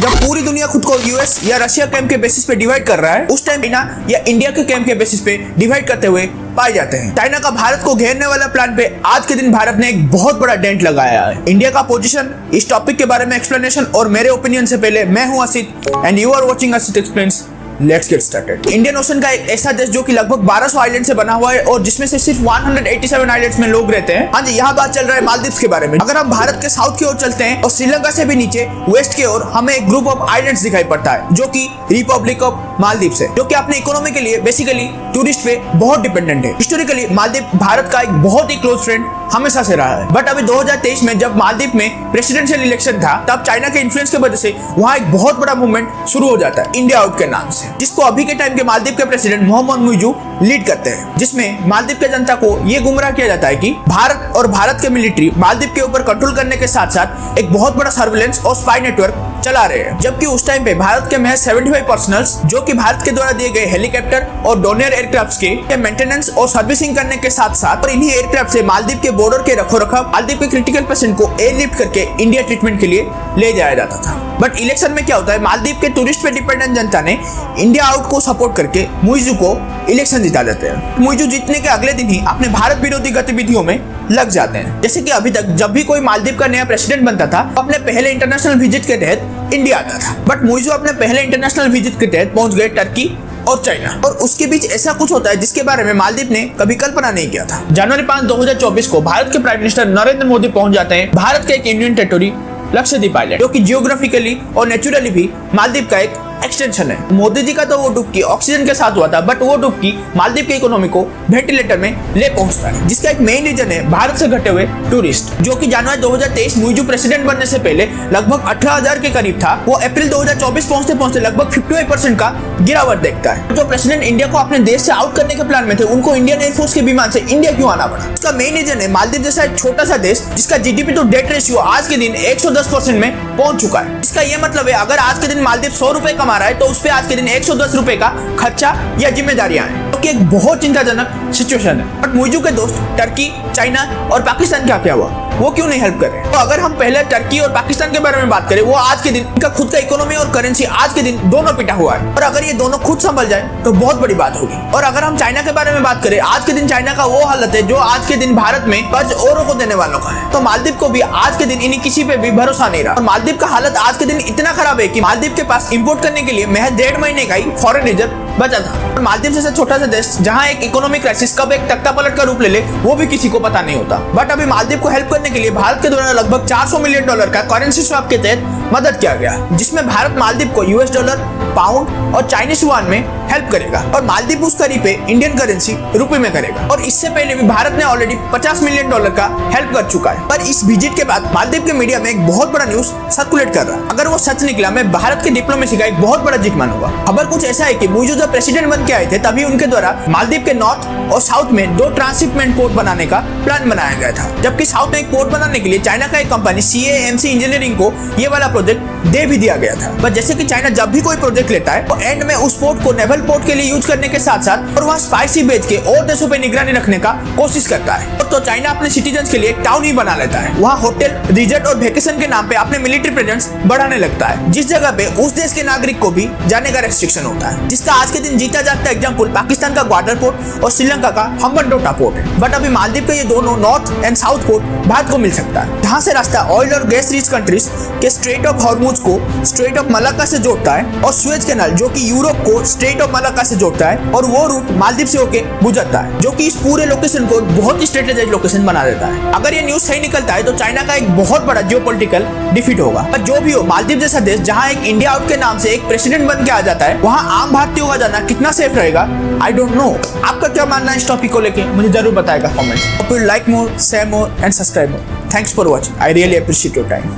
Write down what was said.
जब पूरी दुनिया खुद को यूएस या रशिया कैंप के बेसिस पे डिवाइड कर रहा है, उस टाइम चाइना या इंडिया के कैंप के बेसिस पे डिवाइड करते हुए पाए जाते हैं। चाइना का भारत को घेरने वाला प्लान पे आज के दिन भारत ने एक बहुत बड़ा डेंट लगाया है। इंडिया का पोजीशन, इस टॉपिक के बारे में एक्सप्लेनेशन और मेरे ओपिनियन से पहले मैं हूं Asit and you are watching Asit explains. Let's get started. Indian ocean का एक ऐसा देश जो कि लगभग 1200 आइलैंड से बना हुआ है और जिसमें से सिर्फ 187 आइलैंड्स में लोग रहते हैं। हाँ जी, यहाँ बात चल रहा है मालदीव्स के बारे में। अगर हम भारत के साउथ की ओर चलते हैं और श्रीलंका से भी नीचे वेस्ट की ओर हमें एक ग्रुप ऑफ आइलैंड्स दिखाई पड़ता है जो कि रिपब्लिक ऑफ मालदीव्स है, जो कि अपने इकोनॉमी के लिए बेसिकली टूरिस्ट पे बहुत डिपेंडेंट है। हिस्टोरिकली मालदीव भारत का एक बहुत ही क्लोज फ्रेंड हमेशा से रहा है। बट अभी 2023 में जब मालदीव में प्रेसिडेंशियल इलेक्शन था, तब चाइना के इन्फ्लुएंस की वजह से वहाँ एक बहुत बड़ा मूवमेंट शुरू हो जाता है इंडिया आउट के नाम से, जिसको अभी के टाइम के मालदीव के प्रेसिडेंट मोहम्मद मुइजू लीड करते हैं। जिसमें मालदीव के जनता को ये गुमराह किया जाता है कि भारत और भारत के मिलिट्री मालदीव के ऊपर कंट्रोल करने के साथ साथ एक बहुत बड़ा सर्विलेंस और स्पाई नेटवर्क चला रहे हैं। जबकि उस टाइम पे भारत के महज 75 पर्सनल्स, जो कि भारत के द्वारा दिए गए हेलीकॉप्टर और डोनियर एयरक्राफ्ट के मेंटेनेंस और सर्विसिंग करने के साथ साथ और इन्हीं एयरक्राफ्ट से मालदीव के बॉर्डर के रखरखाव, मालदीव के क्रिटिकल पेशेंट को एयरलिफ्ट करके इंडिया ट्रीटमेंट के लिए ले जाया जाता था। बट इलेक्शन में क्या होता है, मालदीव के टूरिस्ट पे डिपेंडेंट जनता ने इंडिया आउट को सपोर्ट करके मुइजू को इलेक्शन जिता देते हैं। मुइजू जीतने के अगले दिन ही अपने भारत विरोधी गतिविधियों में लग जाते हैं। जैसे कि अभी तक जब भी कोई मालदीव का नया प्रेसिडेंट बनता था, अपने पहले इंटरनेशनल विजिट के तहत इंडिया आता था। बट मुइजू अपने पहले इंटरनेशनल विजिट के तहत पहुंच गए टर्की और चाइना, और उसके बीच ऐसा कुछ होता है जिसके बारे में मालदीव ने कभी कल्पना नहीं किया था। जनवरी 5, 2024 को भारत के प्राइम मिनिस्टर नरेंद्र मोदी पहुंच जाते हैं भारत के एक इंडियन टेरिटोरी लक्षद्वीप आइलैंड, जो कि जियोग्राफिकली और नेचुरली भी मालदीव का एक एक्सटेंशन है। मोदी जी का तो वो डुबकी ऑक्सीजन के साथ हुआ था, बट वो डुबकी मालदीव की इकोनॉमी को वेंटिलेटर में ले पहुंचता है, जिसका एक मेन रीजन है भारत से घटे हुए टूरिस्ट, जो कि जनवरी 2023 मुइजू प्रेसिडेंट बनने से पहले लगभग 18,000 के करीब था। वो अप्रैल 2024 पहुंचते पहुंचते लगभग 55% का गिरावट देखता है। जो प्रेसिडेंट इंडिया को अपने देश से आउट करने के प्लान में थे, उनको इंडियन एयरफोर्स के विमान से इंडिया क्यों आना पड़ा? इसका मेन रीजन है मालदीव जैसा एक छोटा सा देश जिसका जीडीपी टू डेट रेशियो आज के दिन 110% में पहुंच चुका है। इसका यह मतलब है अगर आज के दिन मालदीव 100 रुपए कमा रहा है तो उस पे आज के दिन 110 रुपए का खर्चा या जिम्मेदारियां हैं, जो कि एक बहुत चिंताजनक सिचुएशन है। बट मुइजू के दोस्त टर्की, चाइना और पाकिस्तान का क्या हुआ? वो क्यों नहीं हेल्प कर रहे? तो अगर हम पहले टर्की और पाकिस्तान के बारे में बात करें, वो आज के दिन इनका खुद का इकोनॉमी और करेंसी आज के दिन दोनों पिटा हुआ है, और अगर ये दोनों खुद संभल जाए तो बहुत बड़ी बात होगी। और अगर हम चाइना के बारे में बात करें, आज के दिन चाइना का वो हालत है जो आज के दिन भारत में कर्ज औरों को देने वालों का है। तो मालदीव को भी आज के दिन इन्हीं किसी पे भी भरोसा नहीं रहा, और मालदीव का हालत आज के दिन इतना खराब है कि मालदीव के पास इंपोर्ट करने के लिए महज 1.5 महीने का ही फॉरेन रिजर्व बचा था। और मालदीव जैसा छोटा सा देश जहां एक इकोनॉमिक क्राइसिस कब एक तख्ता पलट का रूप ले ले वो भी किसी को पता नहीं होता। बट अभी मालदीव को हेल्प करने के लिए भारत के द्वारा लगभग $400 मिलियन का करेंसी स्वैप के तहत मदद किया गया, जिसमें भारत मालदीव को US डॉलर, पाउंड और चाइनीज युआन में हेल्प करेगा, और मालदीव उस करी पे इंडियन करेंसी रुपए में करेगा। और इससे पहले भी भारत ने ऑलरेडी $50 मिलियन का हेल्प कर चुका है। पर इस विजिट के बाद मालदीव के मीडिया में एक बहुत बड़ा न्यूज सर्कुलेट कर रहा है। अगर वो सच निकला, मैं भारत के डिप्लोमेसी का एक बहुत बड़ा जीत मानूंगा। खबर कुछ ऐसा है कि मुइजू जब प्रेसिडेंट बन के आए थे, तभी उनके द्वारा मालदीव के नॉर्थ और साउथ में 2 ट्रांसशिपमेंट पोर्ट बनाने का प्लान बनाया गया था। जबकि साउथ में एक पोर्ट बनाने के लिए चाइना का एक कंपनी CAMC इंजीनियरिंग को ये वाला प्रोजेक्ट दे भी दिया गया था। बट जैसे कि चाइना जब भी कोई प्रोजेक्ट लेता है, तो एंड में उस पोर्ट को नेवल पोर्ट के लिए यूज करने के साथ साथ और वहाँ स्पाइसी भेज के और देशों पे निगरानी रखने का कोशिश करता है। तो चाइना अपने सिटीजन्स के लिए एक टाउन ही बना लेता है। वहाँ होटल, रिजॉर्ट और वेकेशन के नाम पे अपने मिलिट्री प्रेजेंस बढ़ाने लगता है, जिस जगह पे उस देश के नागरिक को भी जाने का रेस्ट्रिक्शन होता है, जिसका आज के दिन जीता जागता एग्जाम्पल पाकिस्तान का ग्वादर पोर्ट और श्रीलंका का हम्बनटोटा पोर्ट है। बट अभी मालदीव के ये दोनों north and south port Bharat को मिल सकता है, जहाँ से रास्ता ऑयल और गैस रिच कंट्रीज के स्ट्रेट ऑफ हॉर्मुज को स्ट्रेट ऑफ मलाक्का से जोड़ता है, और सुएज कैनाल जो कि यूरोप को स्ट्रेट ऑफ मलाक्का से जोड़ता है, और वो रूट मालदीव से होके गुजरता है, जो कि इस पूरे लोकेशन को बहुत ही स्ट्रेटेजिक लोकेशन बना देता है। अगर ये न्यूज सही निकलता है तो चाइना का एक बहुत बड़ा जियोपॉलिटिकल डिफीट होगा। पर जो भी हो, मालदीव जैसा देश जहाँ एक इंडिया आउट के नाम से एक प्रेसिडेंट बन के आ जाता है, वहाँ आम भारतीयों का जाना कितना सेफ रहेगा, आई डोंट नो। आपका क्या मानना है इस टॉपिक को लेके, मुझे जरूर बताएगा comments. Like more, share more and subscribe more. Thanks for watching. I really appreciate your time.